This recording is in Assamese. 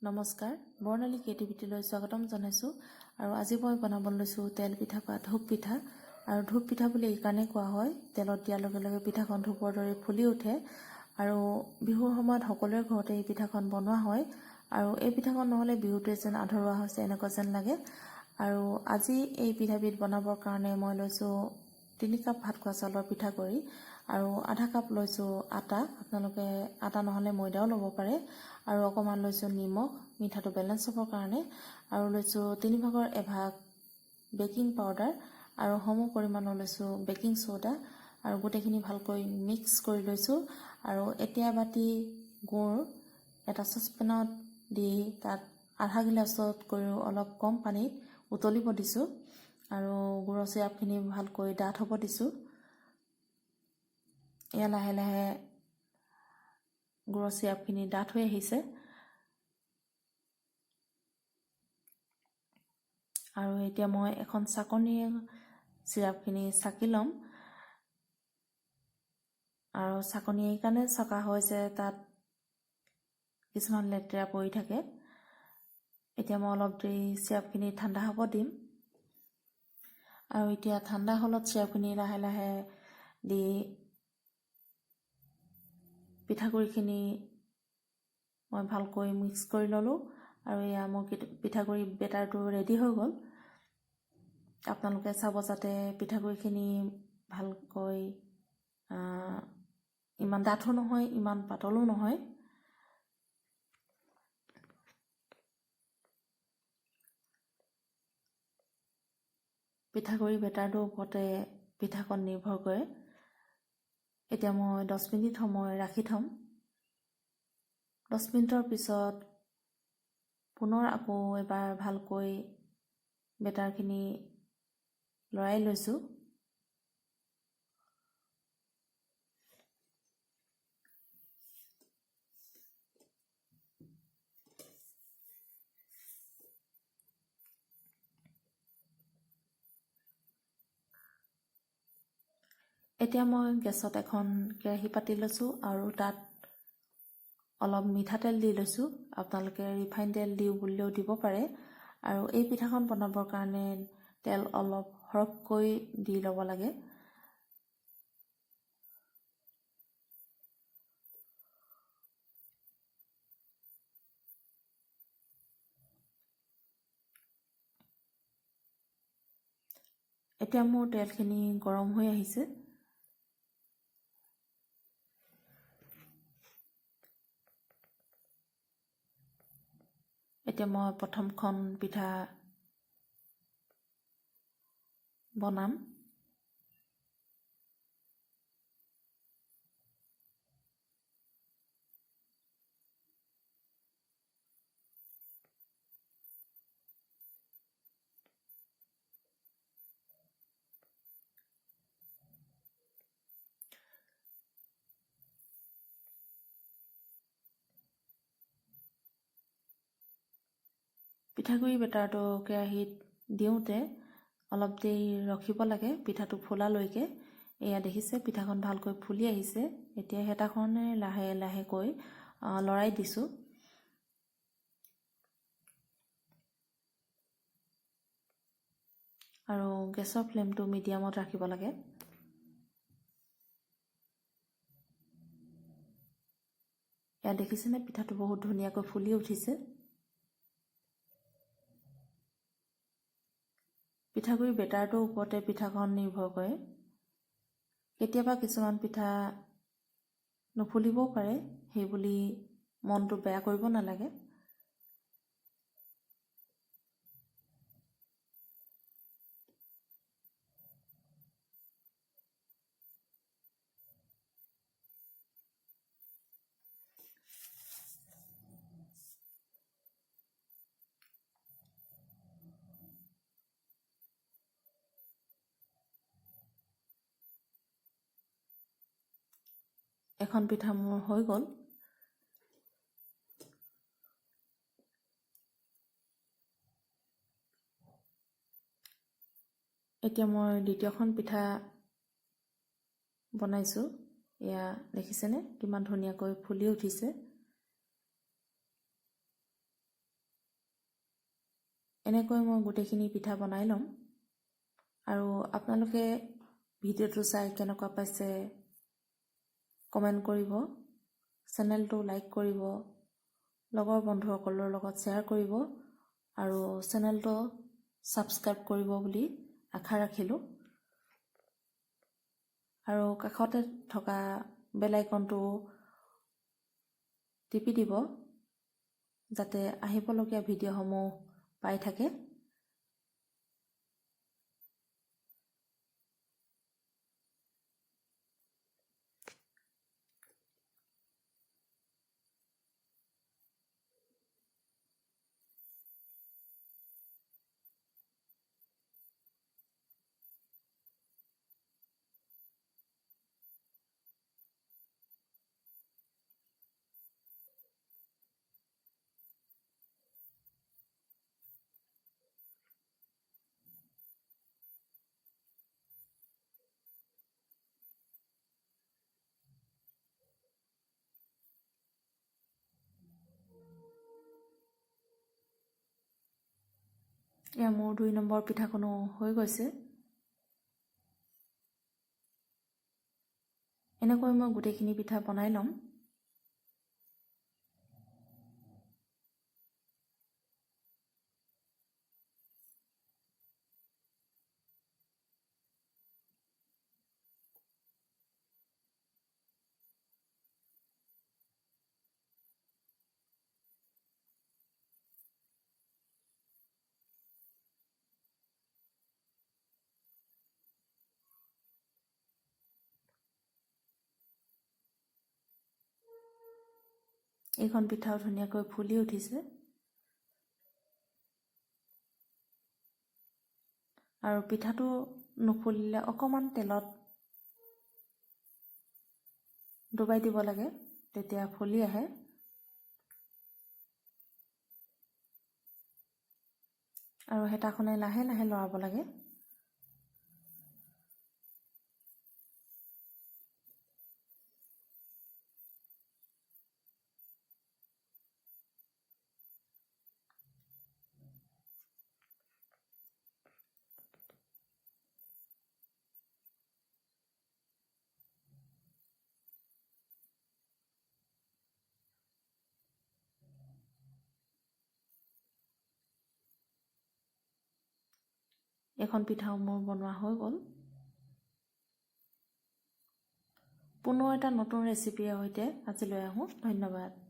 নমস্কাৰ, বৰ্ণালী ক্ৰিয়েটিভিটিলৈ স্বাগতম জনাইছোঁ। আৰু আজি মই বনাব লৈছোঁ তেল পিঠা বা ধূপ পিঠা। আৰু ধূপ পিঠা বুলি এইকাৰণে কোৱা হয়, তেলত দিয়াৰ লগে লগে পিঠাখন ধূপৰ দৰে ফুলি উঠে। আৰু বিহুৰ সময়ত সকলোৰে ঘৰতে এই পিঠাখন বনোৱা হয়। আৰু এই পিঠাখন নহ'লে বিহুটোৱে যেন আধৰুৱা হৈছে এনেকুৱা যেন লাগে। আৰু আজি এই পিঠাবিধ বনাবৰ কাৰণে মই লৈছোঁ 3 কাপ ভাত খোৱা চাউলৰ পিঠাগুড়ি আৰু আধা কাপ লৈছোঁ আটা। আপোনালোকে আটা নহ'লে ময়দাও ল'ব পাৰে। আৰু অকণমান লৈছোঁ নিমখ, মিঠাটো বেলেঞ্চ হ'বৰ কাৰণে। আৰু লৈছোঁ 3 ভাগৰ 1 ভাগ বেকিং পাউডাৰ আৰু সম পৰিমাণৰ লৈছোঁ বেকিং ছ'ডা। আৰু গোটেইখিনি ভালকৈ মিক্স কৰি লৈছোঁ। আৰু এতিয়া বাতি গুড় এটা চচপেনত দি তাত আধা গিলাচতকৈও অলপ কম পানীত উতলিব দিছোঁ। আৰু গুড়ৰ চিৰাপখিনি ভালকৈ ডাঠ হ'ব দিছোঁ। এয়া লাহে লাহে গুড়ৰ চিৰাপখিনি ডাঠ হৈ আহিছে। আৰু এতিয়া মই এখন চাকনিৰে চিৰাপখিনি চাকি ল'ম। আৰু চাকনি এইকাৰণে চকা হয় যে তাত কিছুমান লেতেৰা পৰি থাকে। এতিয়া মই অলপ দেৰি চিৰাপখিনি ঠাণ্ডা হ'ব দিম। আৰু এতিয়া ঠাণ্ডা হ'লত চিৰাপখিনি লাহে লাহে দি পিঠাগুড়িখিনি মই ভালকৈ মিক্স কৰি ল'লোঁ। আৰু এয়া মোৰ পিঠাগুড়ি বেটাৰটো ৰেডি হৈ গ'ল। আপোনালোকে চাব যাতে পিঠাগুড়িখিনি ভালকৈ ইমান ডাঠো নহয়, ইমান পাতলো নহয়। পিঠাগুড়ি বেটাৰটোৰ ওপৰতে পিঠাখন নিৰ্ভৰ কৰে। এতিয়া মই 10 মিনিট সময় ৰাখি থ'ম। 10 মিনিটৰ পিছত পুনৰ আকৌ এবাৰ ভালকৈ বেটাৰখিনি লৰাই লৈছোঁ। এতিয়া মই গেছত এখন কেৰাহী পাতি লৈছোঁ আৰু তাত অলপ মিঠাতেল দি লৈছোঁ। আপোনালোকে ৰিফাইন তেল দিওঁ বুলিলেও দিব পাৰে। আৰু এই পিঠাখন বনাবৰ কাৰণে তেল অলপ সৰহকৈ দি ল'ব লাগে। এতিয়া মোৰ তেলখিনি গৰম হৈ আহিছে। এতিয়া মই প্ৰথমখন পিঠা বনাম। পিঠাগুড়ি বেটাৰটো কেৰাহীত দিওঁতে অলপ দেৰি ৰখিব লাগে পিঠাটো ফুলালৈকে। এয়া দেখিছে পিঠাখন ভালকৈ ফুলি আহিছে। এতিয়া হেতাখনে লাহে লাহেকৈ লৰাই দিছোঁ। আৰু গেছৰ ফ্লেমটো মিডিয়ামত ৰাখিব লাগে। এয়া দেখিছেনে পিঠাটো বহুত ধুনীয়াকৈ ফুলি উঠিছে। পিঠাগুড়ি বেটাৰটোৰ ওপৰতে পিঠাখন নিৰ্ভৰ কৰে। কেতিয়াবা কিছুমান পিঠা নুফুলিবও পাৰে, সেইবুলি মনটো বেয়া কৰিব নালাগে। এখন পিঠা মোৰ হৈ গ'ল। এতিয়া মই দ্বিতীয়খন পিঠা বনাইছোঁ। এয়া দেখিছেনে কিমান ধুনীয়াকৈ ফুলি উঠিছে। এনেকৈ মই গোটেইখিনি পিঠা বনাই ল'ম। আৰু আপোনালোকে ভিডিঅ'টো চাই কেনেকুৱা পাইছে কমেণ্ট কৰিব, চেনেলটো লাইক কৰিব, লগৰ বন্ধুসকলৰ লগত শ্বেয়াৰ কৰিব আৰু চেনেলটো ছাবস্ক্ৰাইব কৰিব বুলি আশা ৰাখিলোঁ। আৰু কাষতে থকা বেল আইকনটো টিপি দিব যাতে আহিবলগীয়া ভিডিঅ'সমূহ পাই থাকে। এয়া মোৰ 2 নম্বৰ পিঠাখনো হৈ গৈছে। এনেকৈ মই গোটেইখিনি পিঠা বনাই ল'ম। এইখন পিঠাও ধুনীয়াকৈ ফুলি উঠিছে আৰু পিঠাটো নুফুলিলে অকণমান তেলত ডুবাই দিব লাগে, তেতিয়া ফুলি আহে। আৰু হেতাখনে লাহে লাহে লৰাব লাগে। এখন পিঠাও মোৰ বনোৱা হৈ গ'ল। পুনৰ এটা নতুন ৰেচিপিৰ সৈতে আজিলৈ আহোঁ। ধন্যবাদ।